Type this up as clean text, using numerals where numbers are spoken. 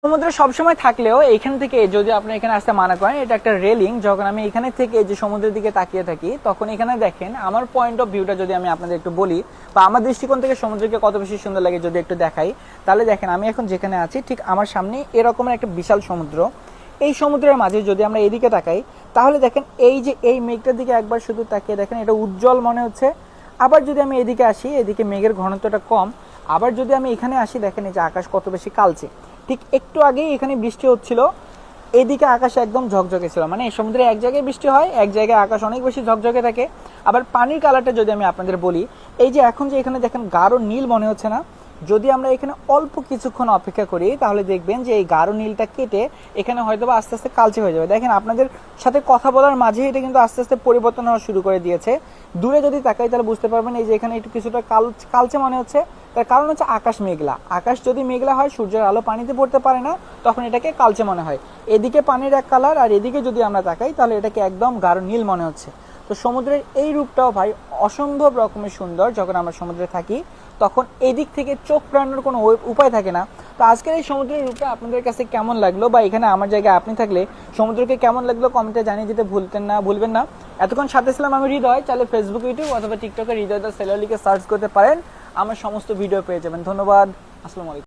সমুদ্র সবসময় থাকলেও এখান থেকে যদি আপনি এখানে আসতে মানা করেন, এটা একটা রেলিং। যখন আমি এখানে থেকে যে সমুদ্রের দিকে তাকিয়ে থাকি, তখন এখানে দেখেন আমার পয়েন্ট অফ ভিউটা যদি আমি আপনাদের একটু বলি, বা আমার দৃষ্টিকোণ থেকে সমুদ্রকে কত বেশি সুন্দর লাগে যদি একটু দেখাই, তাহলে দেখেন আমি এখন যেখানে আছি ঠিক আমার সামনে এরকমের একটা বিশাল সমুদ্র। এই সমুদ্রের মাঝে যদি আমরা এদিকে তাকাই, তাহলে দেখেন এই যে এই মেঘটার দিকে একবার শুধু তাকিয়ে দেখেন, এটা উজ্জ্বল মনে হচ্ছে। আবার যদি আমি এদিকে আসি, এদিকে মেঘের ঘনত্বটা কম। আবার যদি আমি এখানে আসি, দেখেন এই যে আকাশ কত বেশি কালচে। ঠিক একটু আগেই এখানে বৃষ্টি হচ্ছিল, এদিকে আকাশ একদম ঝকঝকে ছিল। মানে সমুদ্রে এক জায়গায় বৃষ্টি হয়, এক জায়গায় আকাশ অনেক বেশি ঝকঝকে থাকে। আবার পানির কালারটা যদি আমি আপনাদের বলি, এই যে এখন যে এখানে দেখেন গাঢ় নীল মনে হচ্ছে না, যদি আমরা এখানে অল্প কিছুক্ষণ অপেক্ষা করি তাহলে দেখবেন যে এই গাঢ় নীলটা কেটে এখানে হয়তো বা আস্তে আস্তে কালচে হয়ে যাবে। দেখেন আপনাদের সাথে কথা বলার মাঝে এটা কিন্তু আস্তে আস্তে পরিবর্তন হওয়া শুরু করে দিয়েছে। দূরে যদি তাকাই তাহলে বুঝতে পারবেন এই যে এখানে একটু কিছুটা কালচে মনে হচ্ছে। তার কারণ হচ্ছে আকাশ মেঘলা। আকাশ যদি মেঘলা হয়, সূর্যের আলো পানিতে পড়তে পারে না, তখন এটাকে কালচে মনে হয়। এদিকে পানির এক কালার, আর এদিকে যদি আমরা তাকাই তাহলে এটাকে একদম গাঢ় নীল মনে হচ্ছে। তো সমুদ্রের এই রূপটাও ভাই অসম্ভব রকমের সুন্দর। যখন আমরা সমুদ্রে থাকি তখন এই দিক থেকে চোখ ফেরানোর কোনো উপায় থাকে না। তো আজকের এই সমুদ্রের রূপটা আপনাদের কাছে কেমন লাগলো, বা এখানে আমার জায়গায় আপনি থাকলে সমুদ্রকে কেমন লাগলো কমেন্টে জানিয়ে দিতে ভুলবেন না। এতক্ষণ সাথে ছিলাম আমি হৃদয়। চাইলে ফেসবুক, ইউটিউব অথবা টিকটকে হৃদয় দ্য সেলার লিখে সার্চ করতে পারেন, আমার সমস্ত ভিডিও পেয়ে যাবেন। ধন্যবাদ। আসসালামু আলাইকুম।